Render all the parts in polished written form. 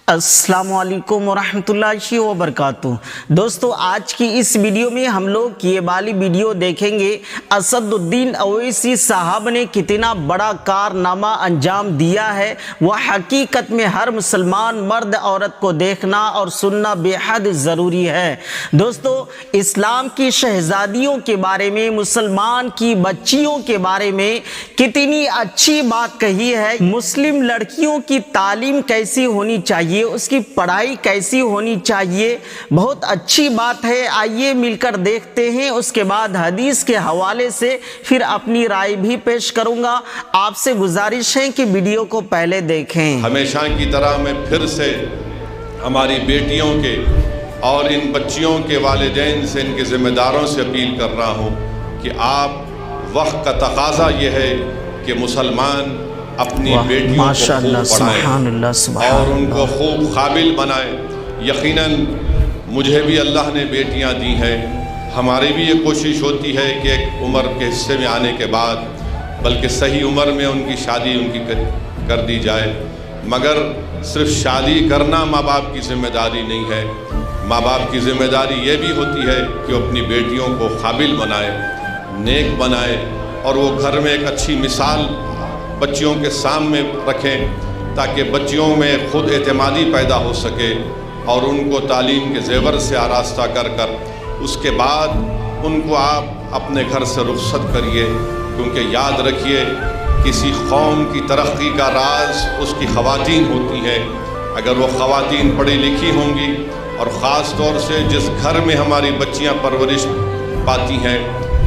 السلام علیکم ورحمۃ اللہ وبرکاتہ۔ دوستو، آج کی اس ویڈیو میں ہم لوگ یہ والی ویڈیو دیکھیں گے اسد الدین اویسی صاحب نے کتنا بڑا کارنامہ انجام دیا ہے۔ وہ حقیقت میں ہر مسلمان مرد عورت کو دیکھنا اور سننا بے حد ضروری ہے۔ دوستو، اسلام کی شہزادیوں کے بارے میں، مسلمان کی بچیوں کے بارے میں کتنی اچھی بات کہی ہے۔ مسلم لڑکیوں کی تعلیم کیسی ہونی چاہیے، اس کی پڑھائی کیسی ہونی چاہیے، بہت اچھی بات ہے۔ آئیے مل کر دیکھتے ہیں، اس کے بعد حدیث کے حوالے سے پھر اپنی رائے بھی پیش کروں گا۔ آپ سے گزارش ہے کہ ویڈیو کو پہلے دیکھیں۔ ہمیشہ کی طرح میں پھر سے ہماری بیٹیوں کے اور ان بچیوں کے والدین سے، ان کے ذمہ داروں سے اپیل کر رہا ہوں کہ آپ، وقت کا تقاضا یہ ہے کہ مسلمان اپنی بیٹیوں کو خوب پڑھائیں اور ان کو خوب قابل بنائیں۔ یقیناً مجھے بھی اللہ نے بیٹیاں دی ہیں، ہماری بھی یہ کوشش ہوتی ہے کہ ایک عمر کے حصے میں آنے کے بعد، بلکہ صحیح عمر میں ان کی شادی ان کی کر دی جائے۔ مگر صرف شادی کرنا ماں باپ کی ذمہ داری نہیں ہے، ماں باپ کی ذمہ داری یہ بھی ہوتی ہے کہ وہ اپنی بیٹیوں کو قابل بنائے، نیک بنائے، اور وہ گھر میں ایک اچھی مثال بچیوں کے سامنے رکھیں تاکہ بچیوں میں خود اعتمادی پیدا ہو سکے، اور ان کو تعلیم کے زیور سے آراستہ کر کر اس کے بعد ان کو آپ اپنے گھر سے رخصت کریے۔ کیونکہ یاد رکھیے، کسی قوم کی ترقی کا راز اس کی خواتین ہوتی ہیں۔ اگر وہ خواتین پڑھی لکھی ہوں گی، اور خاص طور سے جس گھر میں ہماری بچیاں پرورش پاتی ہیں،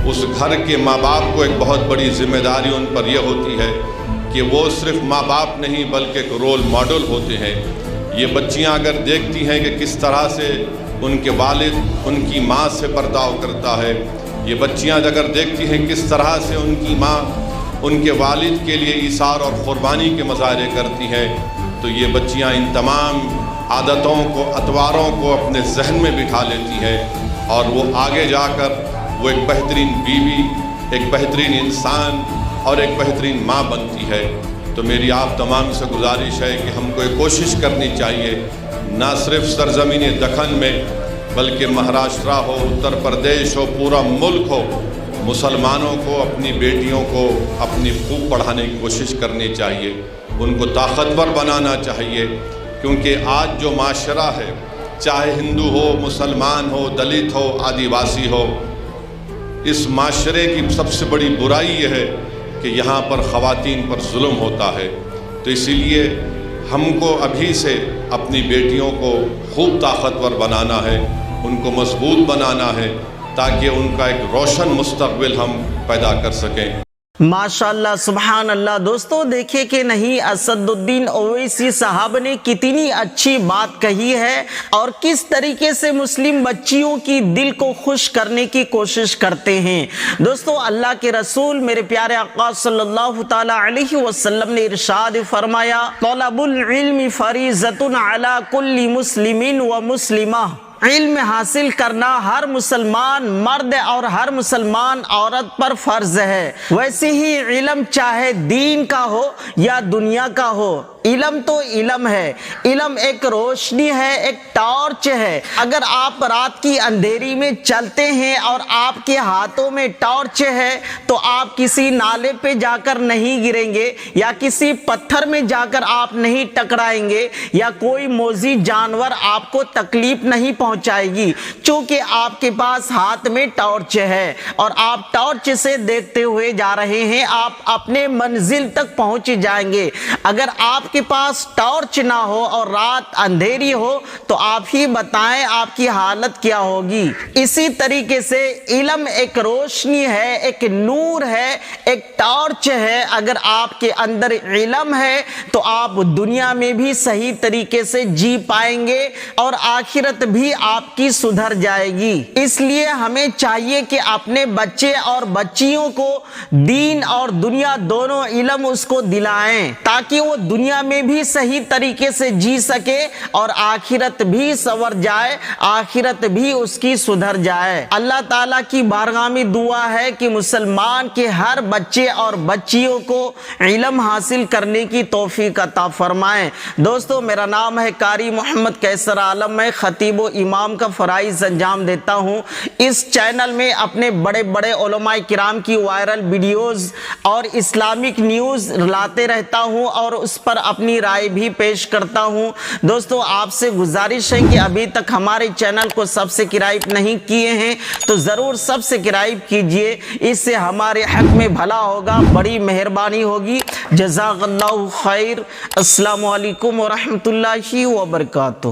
اس گھر کے ماں باپ کو ایک بہت بڑی ذمہ داری ان پر یہ ہوتی ہے کہ وہ صرف ماں باپ نہیں بلکہ ایک رول ماڈل ہوتے ہیں۔ یہ بچیاں اگر دیکھتی ہیں کہ کس طرح سے ان کے والد ان کی ماں سے برتاؤ کرتا ہے، یہ بچیاں اگر دیکھتی ہیں کس طرح سے ان کی ماں ان کے والد کے لیے ایثار اور قربانی کے مظاہرے کرتی ہیں، تو یہ بچیاں ان تمام عادتوں کو، اطواروں کو اپنے ذہن میں بٹھا لیتی ہیں، اور وہ آگے جا کر وہ ایک بہترین بیوی، ایک بہترین انسان اور ایک بہترین ماں بنتی ہے۔ تو میری آپ تمام سے گزارش ہے کہ ہم کو یہ کوشش کرنی چاہیے، نہ صرف سرزمین دکن میں بلکہ مہاراشٹرا ہو، اتر پردیش ہو، پورا ملک ہو، مسلمانوں کو اپنی بیٹیوں کو اپنی خوب پڑھانے کی کوشش کرنی چاہیے، ان کو طاقتور بنانا چاہیے۔ کیونکہ آج جو معاشرہ ہے، چاہے ہندو ہو، مسلمان ہو، دلت ہو، آدیواسی ہو، اس معاشرے کی سب سے بڑی برائی یہ ہے کہ یہاں پر خواتین پر ظلم ہوتا ہے۔ تو اسی لیے ہم کو ابھی سے اپنی بیٹیوں کو خوب طاقتور بنانا ہے، ان کو مضبوط بنانا ہے، تاکہ ان کا ایک روشن مستقبل ہم پیدا کر سکیں۔ ماشاءاللہ، سبحان اللہ۔ دوستو، دیکھیں کہ نہیں، اسد الدین اویسی صاحب نے کتنی اچھی بات کہی ہے، اور کس طریقے سے مسلم بچیوں کی دل کو خوش کرنے کی کوشش کرتے ہیں۔ دوستو، اللہ کے رسول میرے پیارے آقا صلی اللہ تعالی علیہ وسلم نے ارشاد فرمایا، طلب العلم فریضۃ علی کل مسلم و مسلمہ۔ علم حاصل کرنا ہر مسلمان مرد اور ہر مسلمان عورت پر فرض ہے۔ ویسے ہی علم چاہے دین کا ہو یا دنیا کا ہو، علم تو علم ہے۔ علم ایک روشنی ہے، ایک ٹارچ ہے۔ اگر آپ رات کی اندھیری میں چلتے ہیں اور آپ کے ہاتھوں میں ٹارچ ہے، تو آپ کسی نالے پہ جا کر نہیں گریں گے، یا کسی پتھر میں جا کر آپ نہیں ٹکرائیں گے، یا کوئی موذی جانور آپ کو تکلیف نہیں پہنچائے گی، چونکہ آپ کے پاس ہاتھ میں ٹارچ ہے، اور آپ ٹارچ سے دیکھتے ہوئے جا رہے ہیں، آپ اپنے منزل تک پہنچ جائیں گے۔ اگر آپ کے پاس ٹارچ نہ ہو اور رات اندھیری ہو، تو آپ ہی بتائیں آپ کی حالت کیا ہوگی۔ اسی طریقے سے علم ایک روشنی ہے، ایک نور ہے، ایک ٹارچ ہے۔ اگر آپ کے اندر علم ہے تو آپ دنیا میں بھی صحیح طریقے سے جی پائیں گے، اور آخرت بھی آپ کی سدھر جائے گی۔ اس لیے ہمیں چاہیے کہ اپنے بچے اور بچیوں کو دین اور دنیا دونوں علم اس کو دلائیں، تاکہ وہ دنیا میں بھی صحیح طریقے سے جی سکے اور آخرت بھی سنور جائے، آخرت بھی اس کی سدھر جائے۔ اللہ تعالیٰ کی بارگاہ میں دعا ہے کہ مسلمان کے ہر بچے اور بچیوں کو علم حاصل کرنے کی توفیق عطا فرمائیں۔ دوستو، میرا نام ہے قاری محمد کیسر عالم، میں خطیب و امام کا فرائض انجام دیتا ہوں۔ اس چینل میں اپنے بڑے بڑے علماء کرام کی وائرل ویڈیوز اور اسلامک نیوز لاتے رہتا ہوں اور اس پر اپنی رائے بھی پیش کرتا ہوں۔ دوستو، آپ سے گزارش ہے کہ ابھی تک ہمارے چینل کو سبسکرائب نہیں کیے ہیں تو ضرور سبسکرائب کیجئے، اس سے ہمارے حق میں بھلا ہوگا، بڑی مہربانی ہوگی۔ جزاک اللہ خیر۔ السلام علیکم ورحمۃ اللہ وبرکاتہ۔